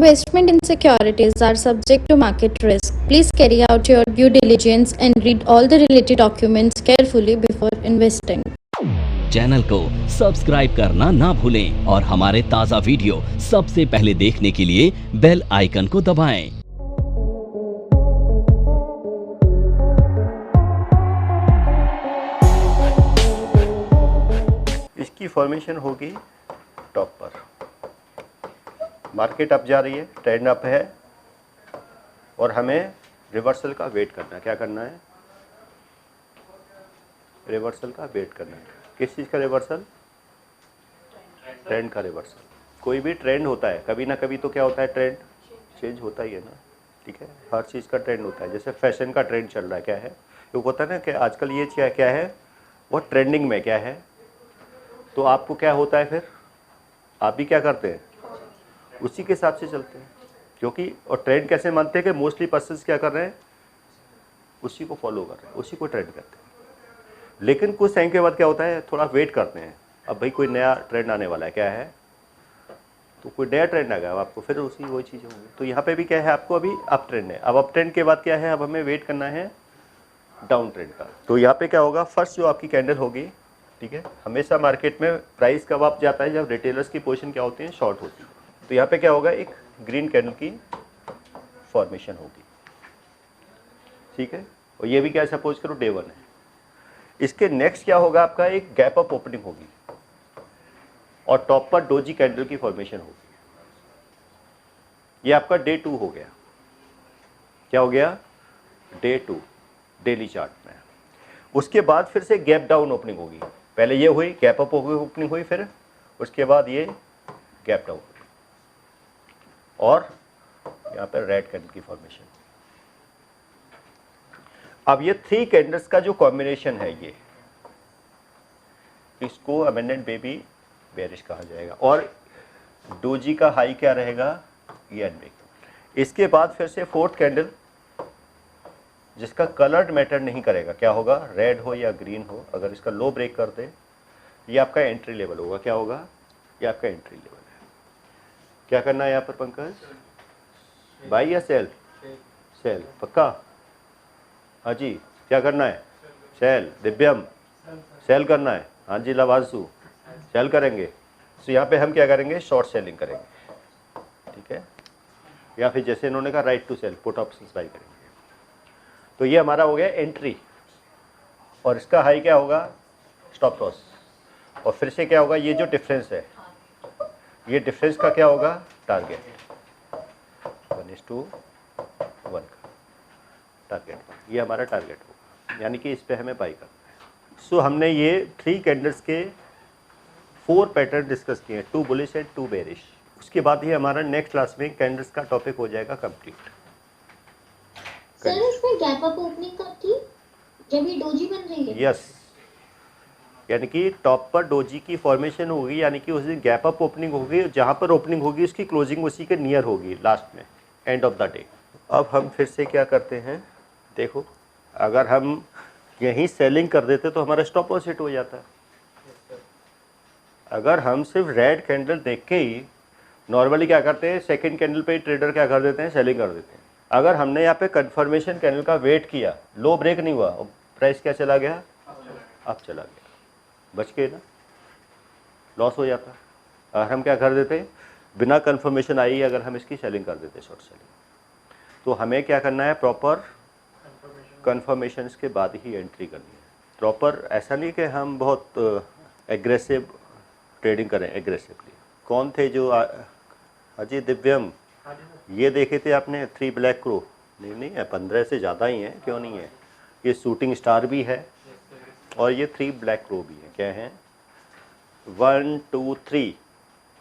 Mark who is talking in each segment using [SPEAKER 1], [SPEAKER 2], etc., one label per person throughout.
[SPEAKER 1] Investment in securities are subject to market risk. Please carry out your due diligence and read all the related documents carefully before investing.
[SPEAKER 2] Channel को subscribe करना ना भूलें और हमारे ताज़ा video सबसे पहले देखने के लिए बेल आइकन को दबाएं।
[SPEAKER 3] इसकी फॉर्मेशन होगी टॉप पर, मार्केट अप जा रही है, ट्रेंड अप है और हमें रिवर्सल का वेट करना है। क्या करना है? रिवर्सल का वेट करना है। किस चीज़ का रिवर्सल? ट्रेंड का रिवर्सल। कोई भी ट्रेंड होता है, कभी ना कभी तो क्या होता है, ट्रेंड चेंज होता ही है ना। ठीक है, हर चीज़ का ट्रेंड होता है। जैसे फैशन का ट्रेंड चल रहा है, क्या है वो होता है ना कि आजकल ये क्या है वो ट्रेंडिंग में क्या है, तो आपको क्या होता है, फिर आप भी क्या करते हैं, उसी के हिसाब से चलते हैं। क्योंकि और ट्रेंड कैसे मानते हैं कि मोस्टली पर्सन्स क्या कर रहे हैं, उसी को फॉलो कर रहे हैं, उसी को ट्रेंड करते हैं। लेकिन कुछ टाइम के बाद क्या होता है, थोड़ा वेट करते हैं। अब भाई कोई नया ट्रेंड आने वाला है, क्या है, तो कोई नया ट्रेंड आ गया, अब आपको फिर उसी वही चीज़ होंगी। तो यहाँ पे भी क्या है, आपको अभी अप ट्रेंड है। अब अप ट्रेंड के बाद क्या है, अब हमें वेट करना है डाउन ट्रेंड का। तो यहाँ पे क्या होगा, फर्स्ट जो आपकी कैंडल होगी, ठीक है, हमेशा मार्केट में प्राइस कब अप जाता है, जब रिटेलर्स की पोजीशन क्या होती है, शॉर्ट होती है। तो यहाँ पे क्या होगा, एक ग्रीन कैंडल की फॉर्मेशन होगी। ठीक है, और ये भी क्या सपोज करो डे 1 है। इसके नेक्स्ट क्या होगा, आपका एक गैप अप ओपनिंग होगी और टॉप पर डोजी कैंडल की फॉर्मेशन होगी। ये आपका डे 2 हो गया। क्या हो गया? डे 2 डेली चार्ट में। उसके बाद फिर से गैप डाउन ओपनिंग होगी। पहले ये हुई, गैप अप ओपनिंग हुई, फिर उसके बाद ये गैप डाउन और यहाँ पर रेड कैंडल की फॉर्मेशन। अब ये 3 कैंडल्स का जो कॉम्बिनेशन है, ये इसको अमेंडेंट बेबी बेरिश कहा जाएगा। और डोजी का हाई क्या रहेगा, ये अनब्रेक। इसके बाद फिर से 4th कैंडल, जिसका कलर्ड मैटर नहीं करेगा, क्या होगा, रेड हो या ग्रीन हो, अगर इसका लो ब्रेक कर दे, ये आपका एंट्री लेवल होगा। क्या होगा, ये आपका एंट्री लेवल है। क्या करना है यहाँ पर पंकज, बाई या सेल? सेल पक्का? हाँ जी, क्या करना है, सेल। दिव्यम सेल करना है? हाँ जी लवांशु सेल करेंगे। तो यहाँ पे हम क्या करेंगे, शॉर्ट सेलिंग करेंगे। ठीक है, या फिर जैसे इन्होंने कहा right to sell, put options buy करेंगे। तो ये हमारा हो गया एंट्री, और इसका हाई क्या होगा, स्टॉप लॉस। और फिर से क्या होगा, ये जो डिफरेंस है, ये डिफरेंस का क्या होगा, टारगेट 1:1 का टारगेट, ये हमारा टारगेट होगा, यानी कि इस पे हमें बाई करना है। सो हमने ये 3 कैंडल्स के 4 पैटर्न डिस्कस किए हैं, 2 बुलिश एंड 2 बेरिश। उसके बाद ही हमारा नेक्स्ट क्लास में कैंडल्स का टॉपिक हो जाएगा कंप्लीट।
[SPEAKER 4] सर इसमें गैप अप ओपनिंग कब थी, जब ये डोजी बन रही है?
[SPEAKER 3] यस, यानी कि टॉप पर डोजी की फॉर्मेशन होगी, यानी कि उस दिन गैप अप ओपनिंग होगी, जहाँ पर ओपनिंग होगी उसकी क्लोजिंग उसी के नियर होगी लास्ट में, एंड ऑफ द डे। अब हम फिर से क्या करते हैं, देखो अगर हम यहीं सेलिंग कर देते तो हमारा स्टॉप लॉस हिट हो जाता है। अगर हम सिर्फ रेड कैंडल देख के ही नॉर्मली क्या करते हैं, सेकंड कैंडल पे ट्रेडर क्या कर देते हैं, सेलिंग कर देते हैं। अगर हमने यहाँ पे कंफर्मेशन कैंडल का वेट किया, लो ब्रेक नहीं हुआ, प्राइस क्या चला गया, अब चला गया, बच के ना, लॉस हो जाता। अगर हम क्या कर देते, बिना कंफर्मेशन आई अगर हम इसकी सेलिंग कर देते, शॉर्ट सेलिंग, तो हमें क्या करना है, प्रॉपर कंफर्मेशन के बाद ही एंट्री करनी है। प्रॉपर ऐसा नहीं कि हम बहुत एग्रेसिव ट्रेडिंग करें, एग्रेसिवली। कौन थे जो अजय दिव्यम, ये देखे थे आपने 3 ब्लैक क्रो? नहीं है, 15 से ज़्यादा ही हैं, क्यों नहीं है। ये शूटिंग स्टार भी है और ये 3 ब्लैक क्रो भी है। क्या है, 1 2 3,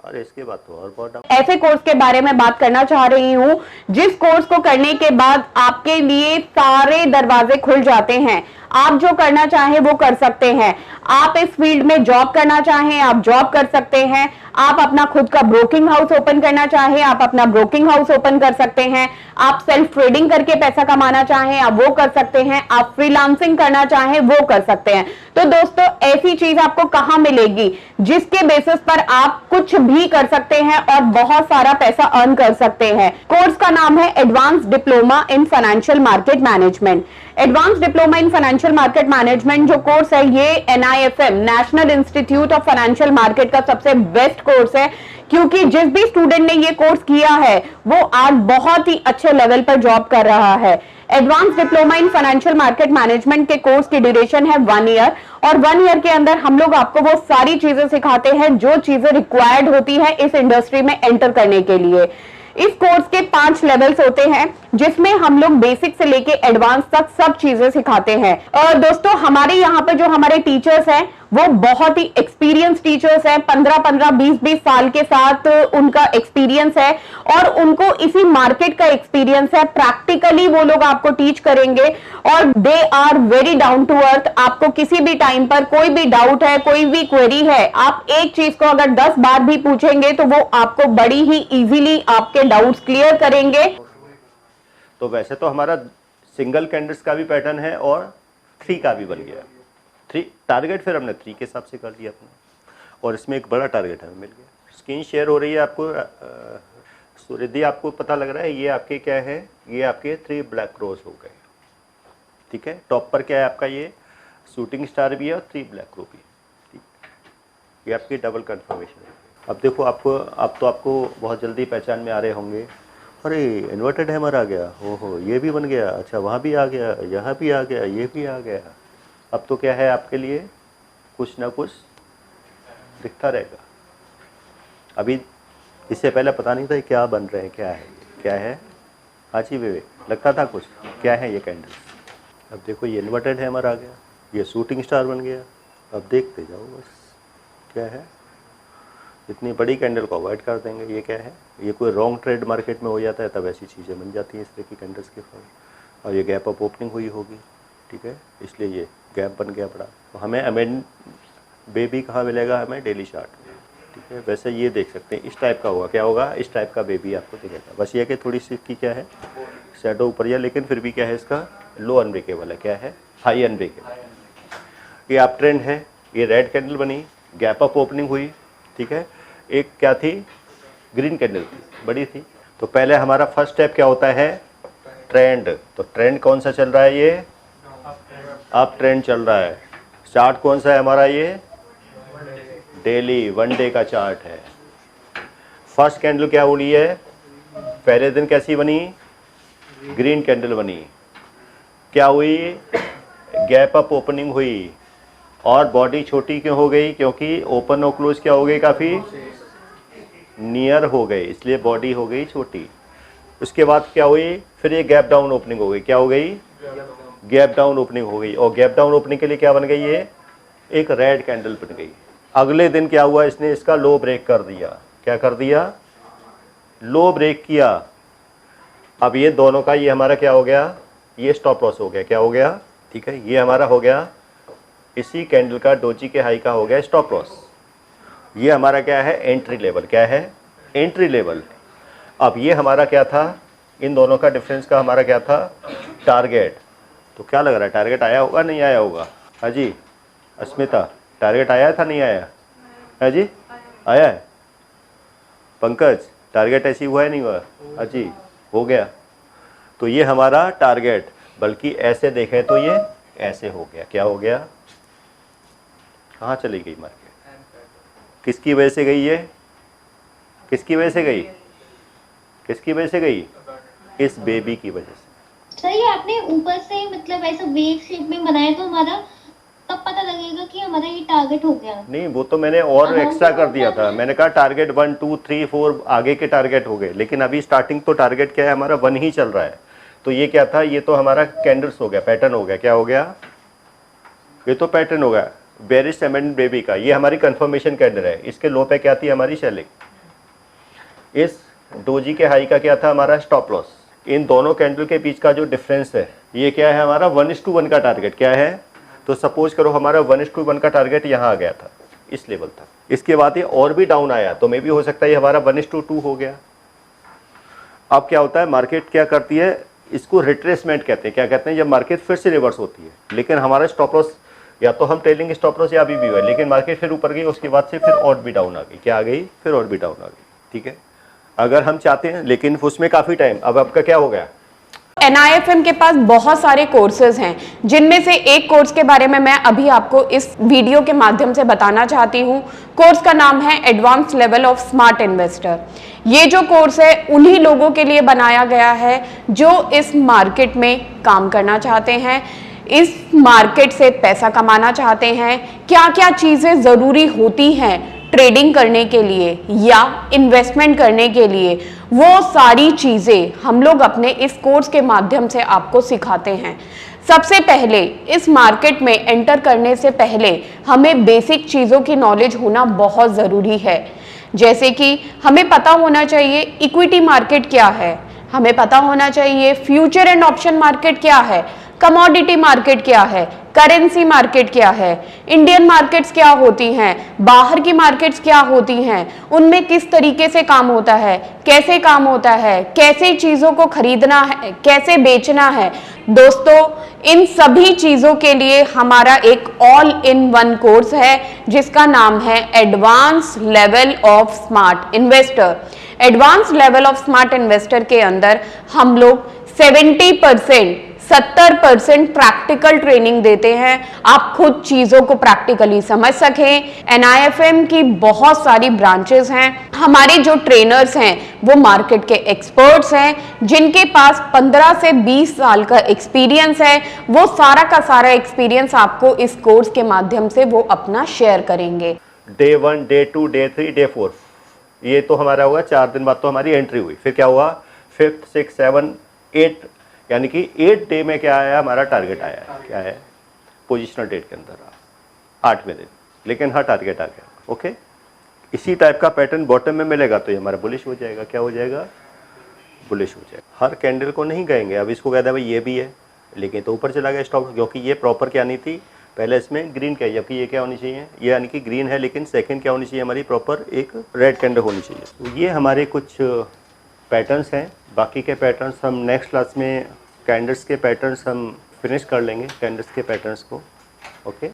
[SPEAKER 3] और इसके बाद तो और बहुत
[SPEAKER 5] ऐसे कोर्स के बारे में बात करना चाह रही हूँ जिस कोर्स को करने के बाद आपके लिए सारे दरवाजे खुल जाते हैं। आप जो करना चाहें वो कर सकते हैं। आप इस फील्ड में जॉब करना चाहें, आप जॉब कर सकते हैं। आप अपना खुद का ब्रोकिंग हाउस ओपन करना चाहें, आप अपना ब्रोकिंग हाउस ओपन कर सकते हैं। आप सेल्फ ट्रेडिंग करके पैसा कमाना चाहें, आप वो कर सकते हैं। आप फ्रीलांसिंग करना चाहें, वो कर सकते हैं। तो दोस्तों, ऐसी चीज आपको कहां मिलेगी जिसके बेसिस पर आप कुछ भी कर सकते हैं और बहुत सारा पैसा अर्न कर सकते हैं। कोर्स का नाम है advance diploma in financial market management. Advance diploma in financial market management जो कोर्स है, ये NIFM national institute of financial market का सबसे बेस्ट कोर्स है, क्योंकि जिस भी स्टूडेंट ने ये कोर्स किया है वो आज बहुत ही अच्छे लेवल पर जॉब कर रहा है। Advance diploma in financial market management के कोर्स की ड्यूरेशन है 1 ईयर, और 1 ईयर के अंदर हम लोग आपको वो सारी चीजें सिखाते हैं जो चीजें रिक्वायर्ड होती है इस इंडस्ट्री में एंटर करने के लिए। इस कोर्स के 5 लेवल्स होते हैं, जिसमें हम लोग बेसिक से लेके एडवांस तक सब चीजें सिखाते हैं। और दोस्तों, हमारे यहाँ पे जो हमारे टीचर्स हैं वो बहुत ही एक्सपीरियंस टीचर्स हैं। 15-15, 20-20 साल के साथ उनका एक्सपीरियंस है और उनको इसी मार्केट का एक्सपीरियंस है। प्रैक्टिकली वो लोग आपको टीच करेंगे और they are very down to earth. आपको किसी भी टाइम पर कोई भी डाउट है, कोई भी क्वेरी है, आप एक चीज को अगर 10 बार भी पूछेंगे तो वो आपको बड़ी ही इजीली आपके डाउट्स क्लियर करेंगे।
[SPEAKER 3] तो वैसे तो हमारा सिंगल कैंडल्स का भी पैटर्न है और 3 का भी बन गया। 3 टारगेट फिर हमने 3 के हिसाब से कर लिया अपना, और इसमें एक बड़ा टारगेट हमें मिल गया। स्क्रीन शेयर हो रही है आपको, सूर्यदी आपको पता लग रहा है। ये आपके क्या है, ये आपके 3 ब्लैक रोज हो गए, ठीक है। टॉप पर क्या है आपका, ये शूटिंग स्टार भी है और 3 ब्लैक रो भी, ठीक। ये आपकी डबल कंफर्मेशन है। अब देखो, आपको अब तो आपको बहुत जल्दी पहचान में आ रहे होंगे, अरे इन्वर्टेड हैमर आ गया, ओहो ये भी बन गया, अच्छा वहाँ भी आ गया, यहाँ भी आ गया, ये भी आ गया। अब तो क्या है आपके लिए, कुछ ना कुछ दिखता रहेगा। अभी इससे पहले पता नहीं था क्या बन रहे हैं, क्या है। हाँ जी विवेक, लगता था कुछ, क्या है ये कैंडल। अब देखो, ये इन्वर्टेड हैमर आ गया, ये शूटिंग स्टार बन गया। अब देखते जाओ बस क्या है। इतनी बड़ी कैंडल को अवॉइड कर देंगे। ये क्या है, ये कोई रॉन्ग ट्रेड मार्केट में हो जाता है तब ऐसी चीज़ें बन जाती हैं इस तरह की कैंडल्स के फॉर्म। और ये गैप अप ओपनिंग हुई होगी, ठीक है, इसलिए ये गैप बन गया बड़ा। तो हमें अमेंड बेबी कहाँ मिलेगा, हमें डेली चार्ट में, ठीक है। वैसे ये देख सकते हैं, इस टाइप का होगा, क्या होगा, इस टाइप का बेबी आपको दिखेगा। बस ये कि थोड़ी सी इसकी क्या है, शैडो ऊपर या, लेकिन फिर भी क्या है, इसका लो अनब्रेकेबल है, क्या है, हाई अनब्रेकेबल। ये आप ट्रेंड है, ये रेड कैंडल बनी, गैप अप ओपनिंग हुई, ठीक है। एक क्या थी, ग्रीन कैंडल थी, बड़ी थी। तो पहले हमारा फर्स्ट स्टेप क्या होता है, ट्रेंड। तो ट्रेंड कौन सा चल रहा है, ये अप ट्रेंड चल रहा है। चार्ट कौन सा है हमारा, ये डेली 1 डे का चार्ट है। फर्स्ट कैंडल क्या हुई है, पहले दिन कैसी बनी, ग्रीन कैंडल बनी। क्या हुई, गैप अप ओपनिंग हुई, और बॉडी छोटी क्यों हो गई, क्योंकि ओपन और क्लोज क्या हो गई, काफ़ी नियर हो गए, इसलिए बॉडी हो गई छोटी। उसके बाद क्या हुई, फिर ये गैप डाउन ओपनिंग हो गई, क्या हो गई, गैप डाउन ओपनिंग हो गई। और गैप डाउन ओपनिंग के लिए क्या बन गई, ये एक रेड कैंडल बन गई। अगले दिन क्या हुआ, इसने इसका लो ब्रेक कर दिया। क्या कर दिया, लो ब्रेक किया। अब ये दोनों का, ये हमारा क्या हो गया, ये स्टॉप लॉस हो गया, क्या हो गया, ठीक है। ये हमारा हो गया, इसी कैंडल का डोजी के हाई का हो गया स्टॉप लॉस। ये हमारा क्या है, एंट्री लेवल, क्या है, एंट्री लेवल। अब ये हमारा क्या था, इन दोनों का डिफरेंस का हमारा क्या था, टारगेट। तो क्या लग रहा है, टारगेट आया होगा, नहीं आया होगा, हाँ जी अस्मिता, टारगेट आया था, नहीं आया, हाँ जी आया है। पंकज, टारगेट ऐसी हुआ है, नहीं हुआ, हाँ जी हो गया। तो ये हमारा टारगेट, बल्कि ऐसे देखें तो ये ऐसे हो गया, क्या हो गया, कहाँ चली गई मार्केट, किसकी वजह से गई, ये किसकी वजह से गई, किसकी वजह से गई, इस बेबी की वजह से।
[SPEAKER 4] सर ये आपने ऊपर से मतलब ऐसा वेव शेप में बनाया, तो हमारा तब पता लगेगा कि हमारा ये टारगेट हो गया।
[SPEAKER 3] नहीं, वो तो मैंने और एक्स्ट्रा कर दिया था, मैंने कहा टारगेट 1 2 3 4 आगे के टारगेट हो गए, लेकिन अभी स्टार्टिंग तो टारगेट क्या है हमारा, 1 ही चल रहा है। तो ये क्या था, ये तो हमारा कैंडल्स हो गया, पैटर्न हो गया, क्या हो गया, ये तो पैटर्न हो गया बेरिश एमेंड बेबी का। ये हमारी कंफर्मेशन कैंडल है, इसके लो पे क्या थी हमारी सेलिंग। इस डोजी के हाई का क्या था हमारा, स्टॉप लॉस। इन दोनों कैंडल के बीच का जो डिफरेंस है, ये क्या है हमारा, 1:1 का टारगेट, क्या है तो सपोज करो हमारा 1:1 का टारगेट यहाँ आ गया था, इस लेवल था, इसके बाद ये और भी डाउन आया तो मे भी हो सकता है ये हमारा 1:2 हो गया। अब क्या होता है, मार्केट क्या करती है, इसको रिट्रेसमेंट कहते हैं। क्या कहते हैं, जब मार्केट फिर से रिवर्स होती है, लेकिन हमारा स्टॉप लॉस या तो हम ट्रेलिंग स्टॉप लॉस या अभी भी हुआ, लेकिन मार्केट फिर ऊपर गई, उसके बाद से फिर और भी डाउन आ गई। क्या आ गई, फिर और भी डाउन आ गई। ठीक है, अगर हम चाहते हैं, लेकिन उसमें काफी टाइम, अब आपका क्या हो गया,
[SPEAKER 5] NIFM के पास बहुत सारे कोर्सेज हैं, जिनमें से एक कोर्स के बारे में मैं अभी आपको इस वीडियो के माध्यम से बताना चाहती हूँ। कोर्स का नाम है advance level of smart investor. ये जो कोर्स है उन्हीं लोगों के लिए बनाया गया है जो इस मार्केट में काम करना चाहते हैं, इस मार्केट से पैसा कमाना चाहते हैं। क्या क्या चीजें जरूरी होती हैं ट्रेडिंग करने के लिए या इन्वेस्टमेंट करने के लिए, वो सारी चीजें हम लोग अपने इस कोर्स के माध्यम से आपको सिखाते हैं। सबसे पहले इस मार्केट में एंटर करने से पहले हमें बेसिक चीजों की नॉलेज होना बहुत जरूरी है। जैसे कि हमें पता होना चाहिए इक्विटी मार्केट क्या है, हमें पता होना चाहिए फ्यूचर एंड ऑप्शन मार्केट क्या है, कमोडिटी मार्केट क्या है, करेंसी मार्केट क्या है, इंडियन मार्केट्स क्या होती हैं, बाहर की मार्केट्स क्या होती हैं, उनमें किस तरीके से काम होता है, कैसे काम होता है, कैसे चीजों को खरीदना है, कैसे बेचना है। दोस्तों, इन सभी चीजों के लिए हमारा एक ऑल इन वन कोर्स है जिसका नाम है advance level of smart investor. Advance level of smart investor के अंदर हम लोग 70% प्रैक्टिकल ट्रेनिंग देते हैं, आप खुद चीजों को प्रैक्टिकली समझ सकें। NIFM की बहुत सारी ब्रांचेस हैं। हमारे जो ट्रेनर्स हैं वो मार्केट के एक्सपर्ट्स हैं जिनके पास 15 से 20 साल का एक्सपीरियंस है। वो सारा का सारा एक्सपीरियंस आपको इस कोर्स के माध्यम से वो अपना शेयर करेंगे।
[SPEAKER 3] डे 1, डे 2, डे 3, डे 4, ये तो हमारा हुआ 4 दिन बाद तो हमारी एंट्री हुई। फिर क्या हुआ, 5th, 6th, 7th, 8th, यानी कि 8 डे में क्या आया, हमारा टारगेट आया है। क्या है, पोजिशनल डेट के अंदर 8वें दिन, लेकिन हाँ टारगेट आ गया। ओके, इसी टाइप का पैटर्न बॉटम में मिलेगा तो ये हमारा बुलिश हो जाएगा। क्या हो जाएगा, बुलिश हो जाएगा। हर कैंडल को नहीं कहेंगे, अब इसको कहता है भाई ये भी है, लेकिन तो ऊपर चला गया स्टॉक, क्योंकि ये प्रॉपर क्या नहीं थी, पहले इसमें ग्रीन क्या है, जबकि ये क्या होनी चाहिए, ये यानी कि ग्रीन है, लेकिन सेकंड क्या होनी चाहिए हमारी, प्रॉपर एक रेड कैंडल होनी चाहिए। तो ये हमारे कुछ पैटर्न्स हैं। बाकी के पैटर्न्स हम नेक्स्ट क्लास में, कैंडल्स के पैटर्न्स हम फिनिश कर लेंगे, कैंडल्स के पैटर्न्स को। ओके।